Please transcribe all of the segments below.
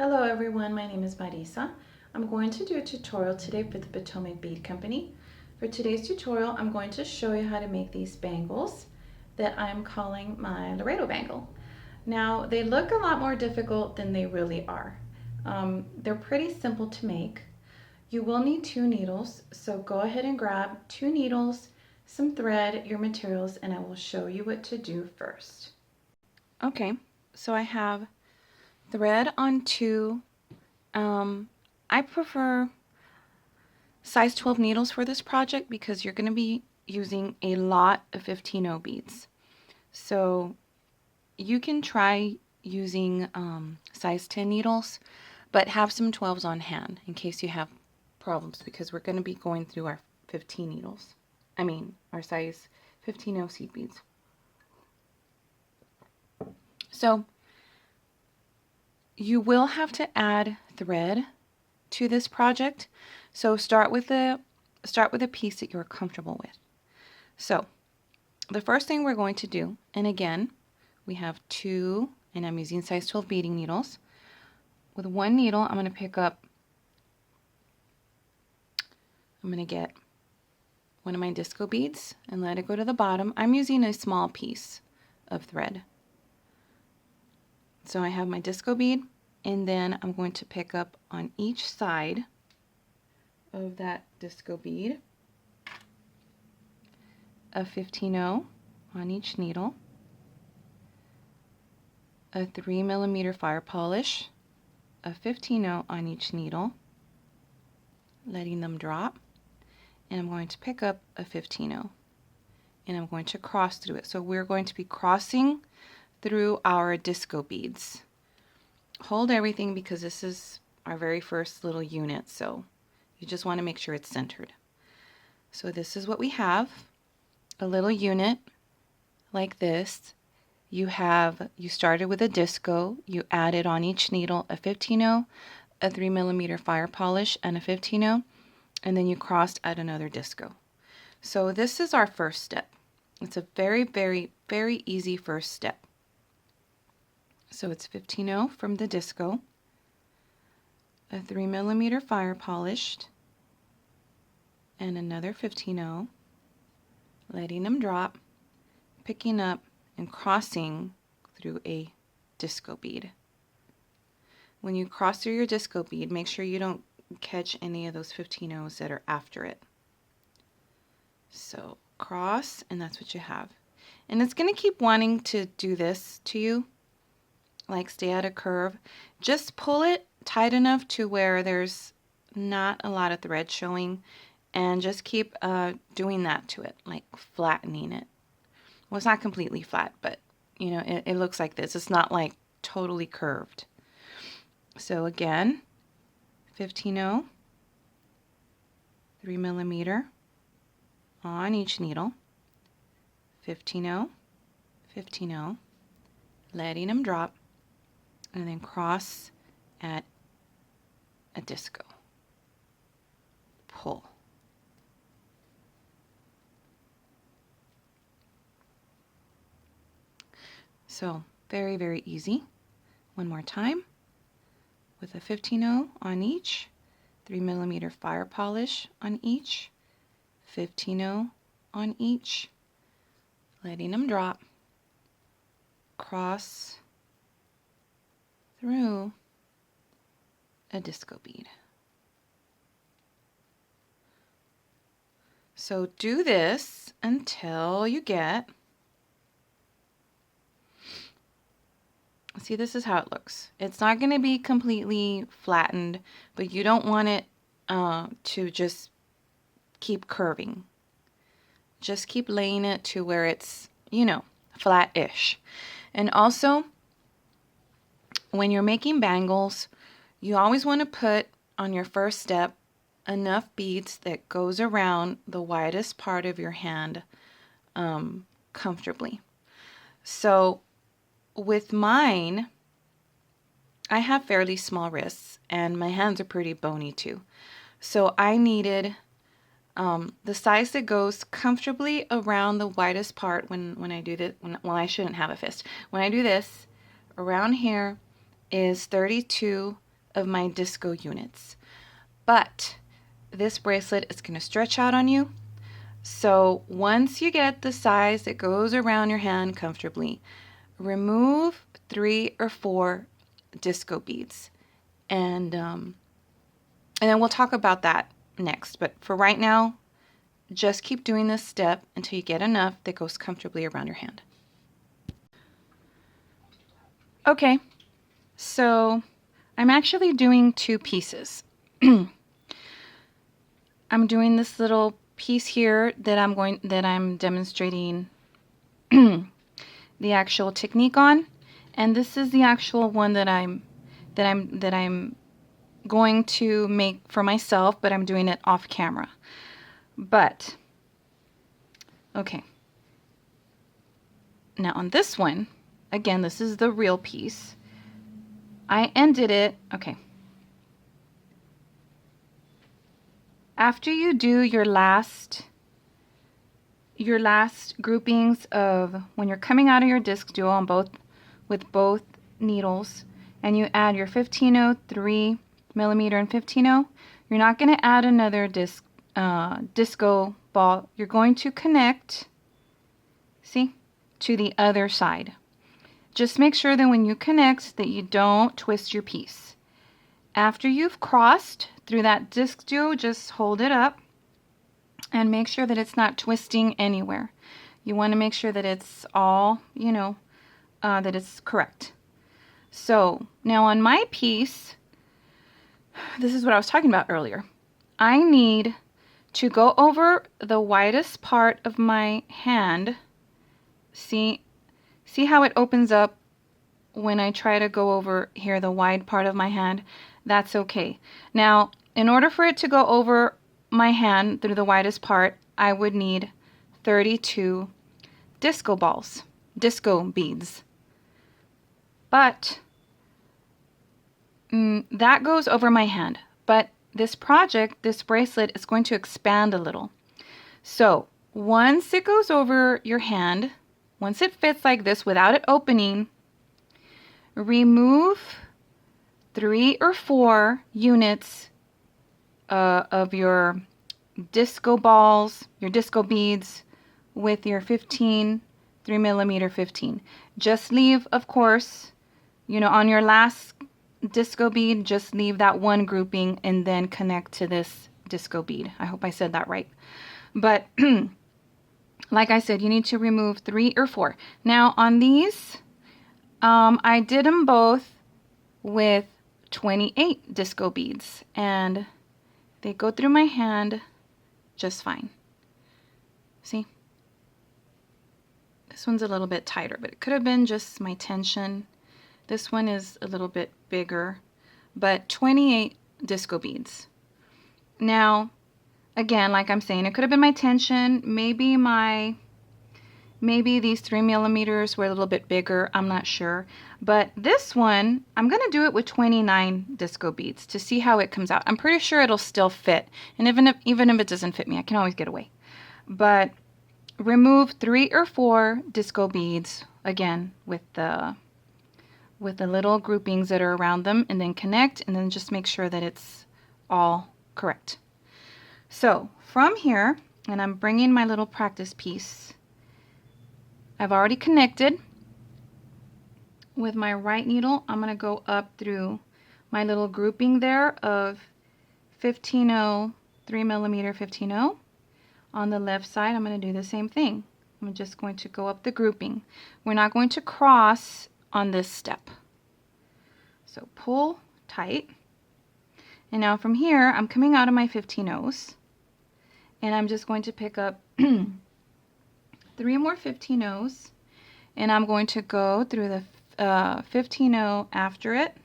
Hello everyone, my name is Marisa. I'm going to do a tutorial today for the Potomac Bead Company. For today's tutorial, I'm going to show you how to make these bangles that I'm calling my Laredo Bangle. Now, they look a lot more difficult than they really are. They're pretty simple to make. You will need 2 needles, so go ahead and grab 2 needles, some thread, your materials, and I will show you what to do first. Okay, so I have thread on 2. I prefer size 12 needles for this project because you're going to be using a lot of 15-0 beads. So you can try using size 10 needles, but have some 12s on hand in case you have problems because we're going to be going through our 15 needles. Our size 15-0 seed beads. So you will have to add thread to this project. So start with a piece that you're comfortable with. So the first thing we're going to do, and again, we have 2, and I'm using size 12 beading needles. With 1 needle, I'm going to get one of my disco beads and let it go to the bottom. I'm using a small piece of thread. So I have my disco bead, and then I'm going to pick up on each side of that disco bead a 15-0 on each needle, a 3mm fire polish, a 15-0 on each needle, letting them drop, and I'm going to pick up a 15-0 and I'm going to cross through it. So we're going to be crossing through our disco beads. Hold everything because this is our very first little unit, so you just want to make sure it's centered. So this is what we have, a little unit like this. You started with a disco, you added on each needle a 15-0, a 3mm fire polish, and a 15-0, and then you crossed at another disco. So this is our first step. It's a very, very, very easy first step. So it's 15-0 from the disco, a 3mm fire polished, and another 15-0, letting them drop, picking up, and crossing through a disco bead. When you cross through your disco bead, make sure you don't catch any of those 15-0s that are after it. So cross, and that's what you have. And it's going to keep wanting to do this to you, like stay at a curve. Just pull it tight enough to where there's not a lot of thread showing, and just keep doing that to it, like flattening it. Well, it's not completely flat, but you know, it looks like this. It's not like totally curved. So again, 15-0, 3mm on each needle, 15-0, 15-0, letting them drop, and then cross at a disco. Pull. So very, very easy. One more time with a 15-0 on each, 3mm fire polish on each, 15-0 on each, letting them drop, cross through a disco bead. So do this until you get, see, this is how it looks. It's not going to be completely flattened, but you don't want it to just keep curving. Just keep laying it to where it's, you know, flat-ish. And also, when you're making bangles, you always want to put on your first step enough beads that goes around the widest part of your hand comfortably. So with mine, I have fairly small wrists and my hands are pretty bony too. So I needed the size that goes comfortably around the widest part when I do this. Well, I shouldn't have a fist. When I do this, around here is 32 of my disco units. But this bracelet is going to stretch out on you. So once you get the size that goes around your hand comfortably, remove 3 or 4 disco beads. And then we'll talk about that next. But for right now, just keep doing this step until you get enough that goes comfortably around your hand. Okay, so I'm actually doing 2 pieces. I'm doing this little piece here that I'm demonstrating the actual technique on, and this is the actual one that I'm going to make for myself, but I'm doing it off camera. But okay, now on this one, again, this is the real piece. I ended it, okay. After you do your last groupings of when you're coming out of your disc duo on with both needles, and you add your 15-0, 3 millimeter, and 15-0, you're not going to add another disco ball. You're going to connect, see, to the other side. Just make sure that when you connect that you don't twist your piece. After you've crossed through that disc duo, just hold it up and make sure that it's not twisting anywhere. You want to make sure that it's all, that it's correct. So now on my piece, this is what I was talking about earlier. I need to go over the widest part of my hand. See how it opens up when I try to go over here, the wide part of my hand? That's okay. Now, in order for it to go over my hand through the widest part, I would need 32 disco beads. But that goes over my hand. But this bracelet is going to expand a little. So once it goes over your hand, once it fits like this without it opening, remove 3 or 4 units of your disco balls, your disco beads with your 3 millimeter 15. Just leave, of course, on your last disco bead, just leave that one grouping and then connect to this disco bead. I hope I said that right. But like I said, you need to remove 3 or 4. Now on these, I did them both with 28 disco beads, and they go through my hand just fine. See? This one's a little bit tighter, but it could have been just my tension. This one is a little bit bigger, but 28 disco beads. Now, again, like I'm saying, it could have been my tension. Maybe these 3 millimeters were a little bit bigger. I'm not sure. But this one, I'm going to do it with 29 disco beads to see how it comes out. I'm pretty sure it'll still fit. And even if it doesn't fit me, I can always get away. But remove 3 or 4 disco beads, again, with the little groupings that are around them, and then connect, and then just make sure that it's all correct. So from here, and I'm bringing my little practice piece, I've already connected. With my right needle, I'm going to go up through my little grouping there of 15-0, 3 millimeter 15-0. On the left side, I'm going to do the same thing. I'm just going to go up the grouping. We're not going to cross on this step. So pull tight. And now from here, I'm coming out of my 15-0s. And I'm just going to pick up 3 more 15-0s. And I'm going to go through the 15-0 after it,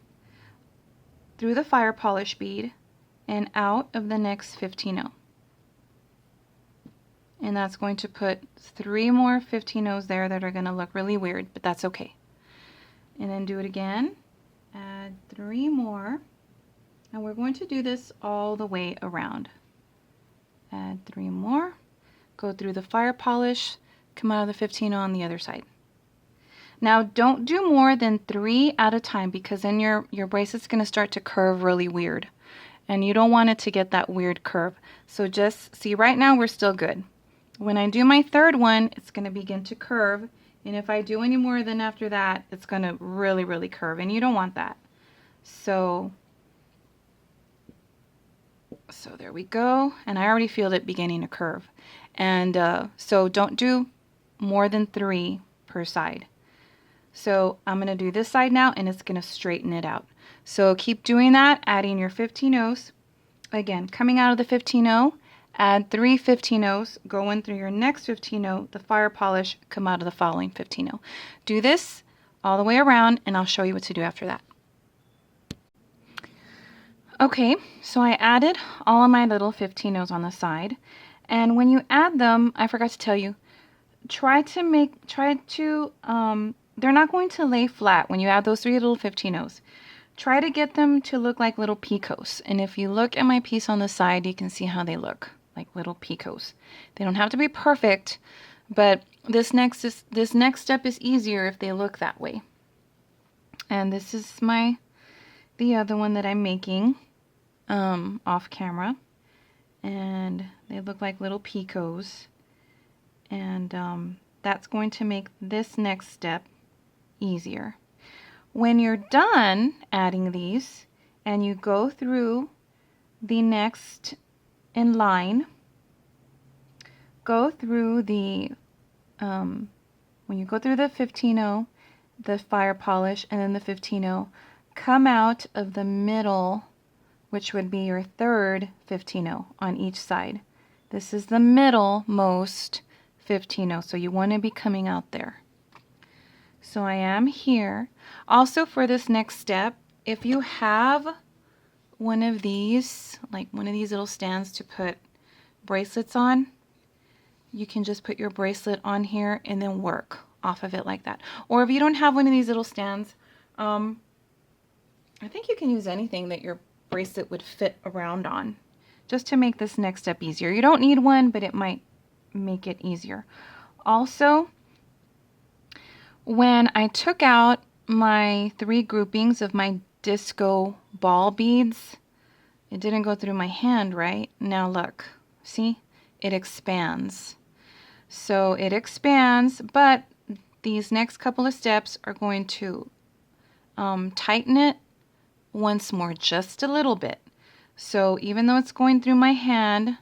through the fire polish bead, and out of the next 15-0. And that's going to put 3 more 15-0s there that are going to look really weird, but that's okay. And then do it again, add 3 more, and we're going to do this all the way around. Add 3 more, go through the fire polish, come out of the 15-0 on the other side. Now don't do more than 3 at a time, because then your bracelet's going to start to curve really weird. And you don't want it to get that weird curve. So just see, right now we're still good. When I do my third one, it's going to begin to curve. And if I do any more than after that, it's going to really, really curve. And you don't want that. So there we go. And I already feel it beginning to curve. And so don't do more than 3 per side. So I'm going to do this side now, and it's going to straighten it out. So keep doing that, adding your 15-0s. Again, coming out of the 15-0, add 3 15-0s, go in through your next 15-0, the fire polish, come out of the following 15-0. Do this all the way around, and I'll show you what to do after that. Okay, so I added all of my little 15-0s on the side. And when you add them, I forgot to tell you, they're not going to lay flat when you add those 3 little 15-0s. Try to get them to look like little picots. And if you look at my piece on the side, you can see how they look, like little picots. They don't have to be perfect, but this next step is easier if they look that way. And this is the other one that I'm making off camera. And they look like little picots. And that's going to make this next step easier. When you're done adding these and you go through the next in line, go through the when you go through the 15-0, the fire polish, and then the 15-0, come out of the middle, which would be your third 15-0 on each side. This is the middle most 15-0, so you want to be coming out there. So I am here. Also, for this next step, if you have one of these, like one of these little stands to put bracelets on, you can just put your bracelet on here and then work off of it like that. Or if you don't have one of these little stands, I think you can use anything that your bracelet would fit around on, just to make this next step easier. You don't need one, but it might make it easier. Also, when I took out my 3 groupings of my disco ball beads, it didn't go through my hand, right? Now look, see? It expands. So it expands, but these next couple of steps are going to tighten it once more, just a little bit. So even though it's going through my hand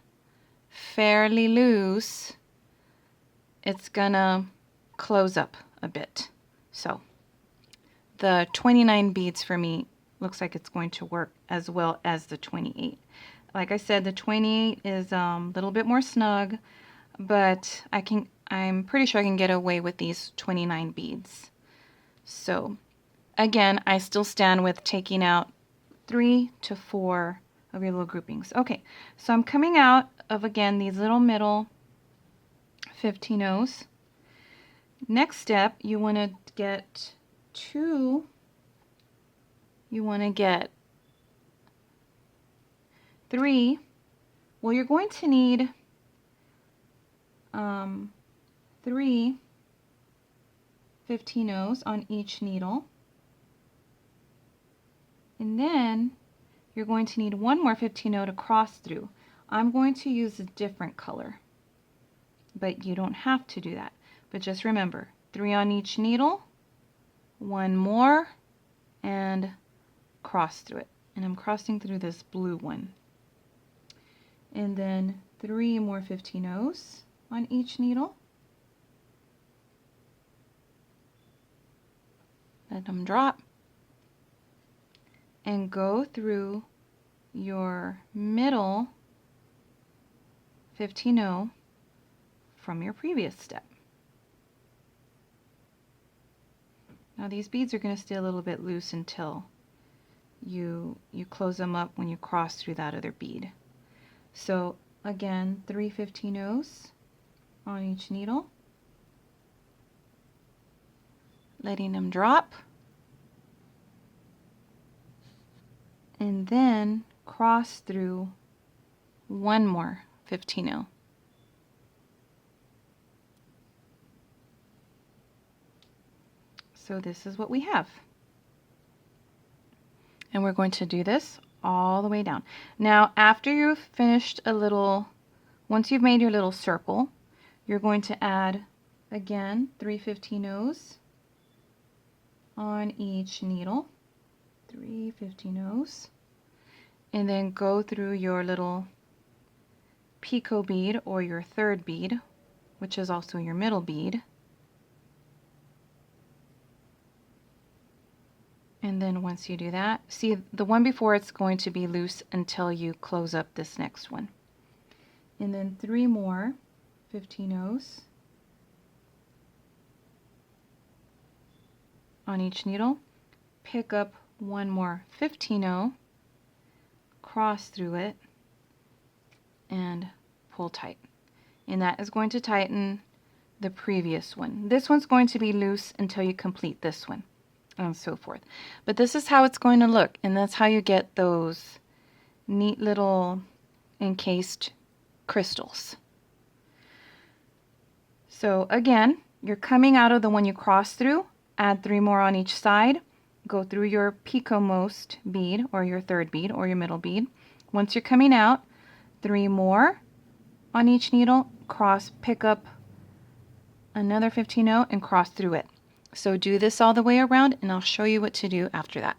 fairly loose, it's gonna close up a bit. So the 29 beads for me looks like it's going to work as well as the 28. Like I said, the 28 is a little bit more snug, but I'm pretty sure I can get away with these 29 beads. So again, I still stand with taking out 3 to 4 of your little groupings. Okay, so I'm coming out of, again, these little middle 15-0s. Next step, you want to get 3. Well, you're going to need 3 15-0s on each needle. And then you're going to need 1 more 15-0 to cross through. I'm going to use a different color, but you don't have to do that. But just remember, 3 on each needle, 1 more, and cross through it. And I'm crossing through this blue one. And then 3 more 15-0s on each needle. Let them drop. And go through your middle 15-0 from your previous step. Now these beads are going to stay a little bit loose until you close them up when you cross through that other bead. So again, 3 15-0s on each needle, letting them drop, and then cross through 1 more 15-0. So this is what we have. And we're going to do this all the way down. Now, after you've finished once you've made your little circle, you're going to add, again, 3 15-0s on each needle. 3 15-0s. And then go through your little picot bead or your third bead, which is also your middle bead. And then once you do that, see the one before it's going to be loose until you close up this next one. And then 3 more 15-0s on each needle. Pick up 1 more 15-0, cross through it, and pull tight. And that is going to tighten the previous one. This one's going to be loose until you complete this one, and so forth. But this is how it's going to look, and that's how you get those neat little encased crystals. So again, you're coming out of the one you cross through, add 3 more on each side, go through your picotmost bead or your third bead or your middle bead. Once you're coming out, 3 more on each needle, pick up another 15-0 and cross through it. So do this all the way around, and I'll show you what to do after that.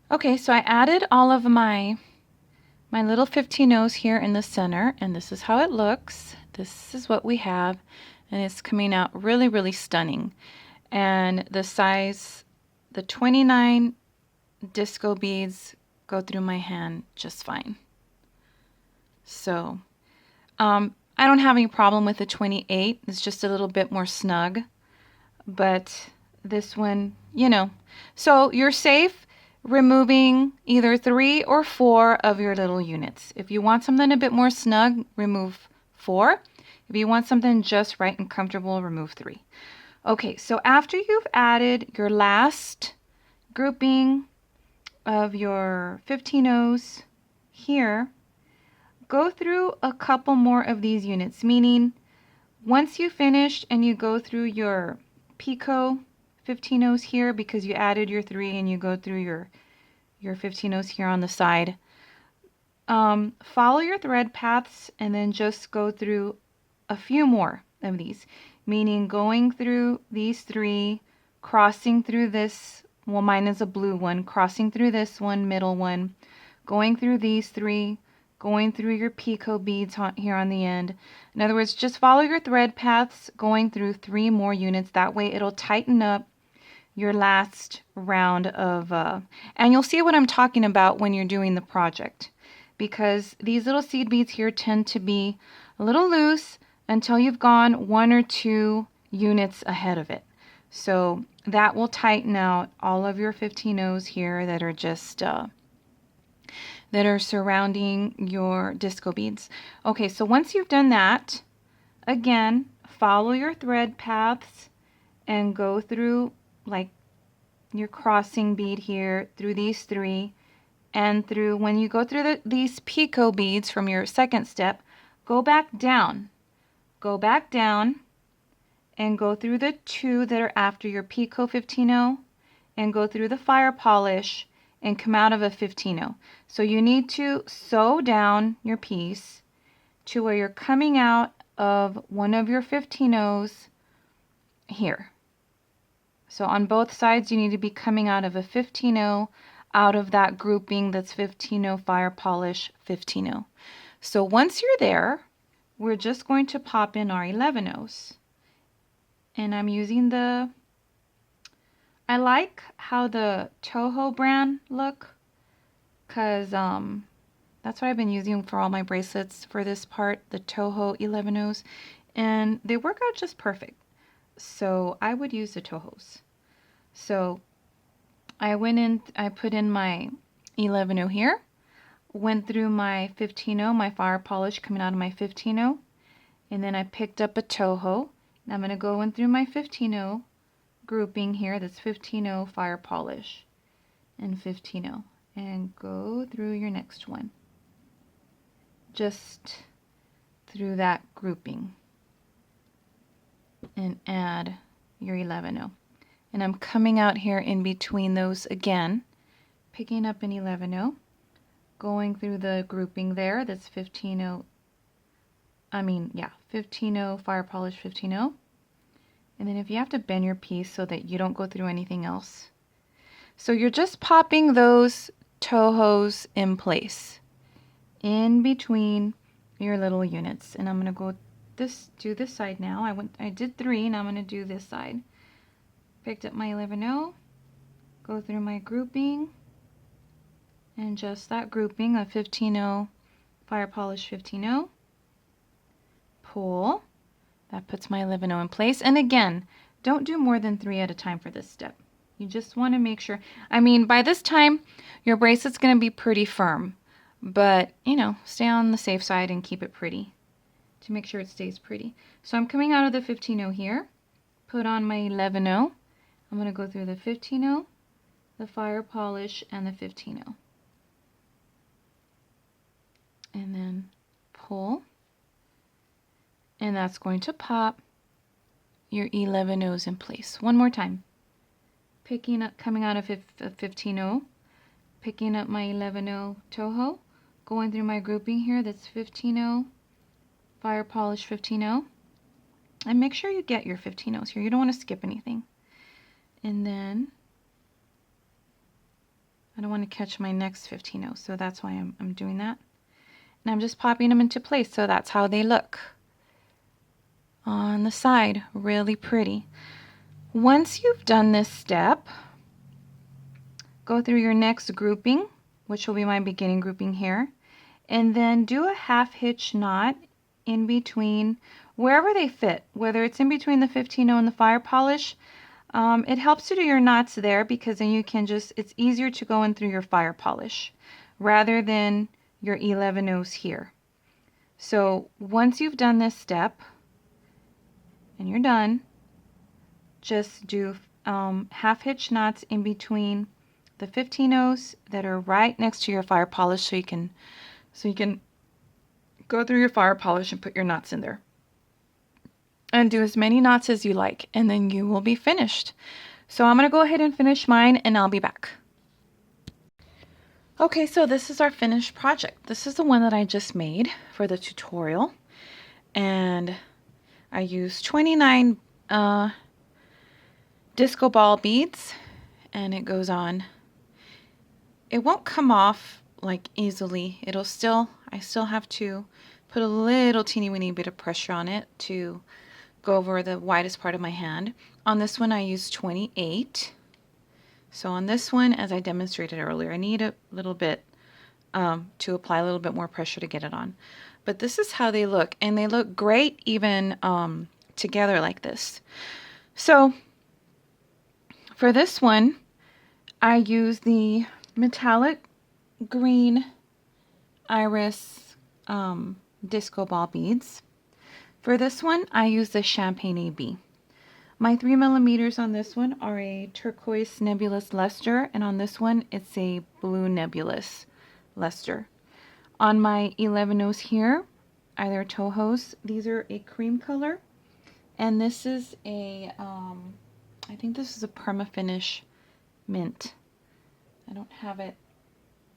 Okay, so I added all of my little 15-0s here in the center, and this is how it looks. This is what we have, and it's coming out really, really stunning. And the size, the 29 disco beads go through my hand just fine. So I don't have any problem with the 28. It's just a little bit more snug. But this one, you know. So you're safe removing either 3 or 4 of your little units. If you want something a bit more snug, remove 4. If you want something just right and comfortable, remove 3. Okay, so after you've added your last grouping of your 15-0s here, go through a couple more of these units, meaning once you finish and you go through your picot 15-0s here, because you added your 3 and you go through your 15-0s here on the side, follow your thread paths and then just go through a few more of these, meaning going through these 3, crossing through this, well, mine is a blue one, crossing through this one, middle one, going through these 3, going through your picot beads here on the end. In other words, just follow your thread paths, going through 3 more units. That way it'll tighten up your last round of, and you'll see what I'm talking about when you're doing the project, because these little seed beads here tend to be a little loose until you've gone 1 or 2 units ahead of it. So that will tighten out all of your 15-0s here that are just that are surrounding your disco beads. Okay, so once you've done that, again, follow your thread paths and go through like your crossing bead here, through these 3, and through, when you go through these picot beads from your second step, go back down. Go back down and go through the 2 that are after your picot 15-0 and go through the fire polish and come out of a 15-0. So you need to sew down your piece to where you're coming out of one of your 15-0s here. So on both sides you need to be coming out of a 15-0 out of that grouping that's 15-0 fire polish 15-0. So once you're there, we're just going to pop in our 11-0s. And I'm using I like how the Toho brand look, because that's what I've been using for all my bracelets for this part, the Toho 11-0s, and they work out just perfect. So I would use the Tohos. So I went in, I put in my 11-0 here, went through my 15-0, my fire polish coming out of my 15-0, and then I picked up a Toho. And I'm going to go in through my 15-0 grouping here, that's 15-0 fire polish and 15-0, and go through your next one, just through that grouping. and add your 11-0. And I'm coming out here in between those again, picking up an 11-0, going through the grouping there, that's 15-0, 15-0, fire polish 15-0. And then if you have to bend your piece so that you don't go through anything else. So you're just popping those Tohos in place, in between your little units. And I'm going to do this side now. I did 3, now I'm going to do this side. Picked up my 11-0, go through my grouping, and just that grouping of 15-0, fire polish 15-0, pull. That puts my 11-0 in place. And again, don't do more than 3 at a time for this step. You just want to make sure, by this time, your bracelet's going to be pretty firm. But, stay on the safe side and keep it pretty to make sure it stays pretty. So I'm coming out of the 15-0 here, put on my 11-0. I'm going to go through the 15-0, the fire polish, and the 15-0. And then pull. And that's going to pop your 11-0s in place. One more time. Coming out of 15-0, picking up my 11-0 Toho, going through my grouping here, that's 15-0, fire polish 15-0. And make sure you get your 15-0s here. You don't want to skip anything. And then I don't want to catch my next 15-0, so that's why I'm doing that. And I'm just popping them into place, so that's how they look on the side. Really pretty. Once you've done this step, go through your next grouping, which will be my beginning grouping here, and then do a half hitch knot in between wherever they fit, whether it's in between the 15-0 and the fire polish. It helps to do your knots there because then you can it's easier to go in through your fire polish rather than your 11-0s here. So once you've done this step and you're done, just do half hitch knots in between the 15-0s that are right next to your fire polish so you can go through your fire polish and put your knots in there. And do as many knots as you like, and then you will be finished. So I'm going to go ahead and finish mine, and I'll be back. Okay, so this is our finished project. This is the one that I just made for the tutorial. And I used 29 disco ball beads, and it goes on. It won't come off like easily. I still have to put a little teeny weeny bit of pressure on it to go over the widest part of my hand. On this one I used 28. So on this one, as I demonstrated earlier, I need a little bit to apply a little bit more pressure to get it on. But this is how they look, and they look great even together like this. So for this one, I use the metallic green iris disco ball beads. For this one, I use the Champagne AB. My 3mm on this one are a turquoise nebulous luster, and on this one, it's a blue nebulous luster. On my 11-0s here, either Tohos, these are a cream color, and this is a, I think this is a Permafinish mint. I don't have it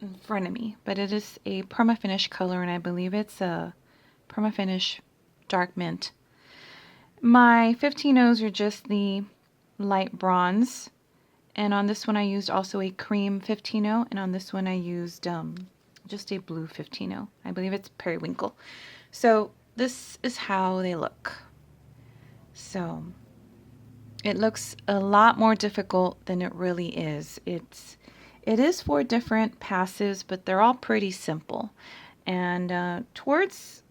in front of me, but it is a Permafinish color, and I believe it's a Permafinish dark mint. My 15-0s are just the light bronze, and on this one I used also a cream 15-0, and on this one I used just a blue 15-0. I believe it's periwinkle. So this is how they look. So it looks a lot more difficult than it really is. It is 4 different passes, but they're all pretty simple. And towards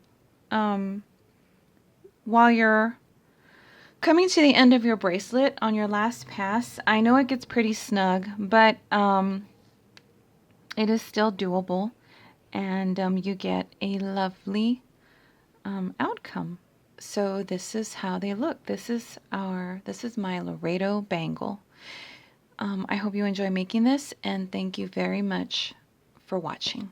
while you're coming to the end of your bracelet on your last pass, I know it gets pretty snug, but it is still doable, and you get a lovely outcome. So this is how they look. This is my Laredo Bangle. I hope you enjoy making this, and thank you very much for watching.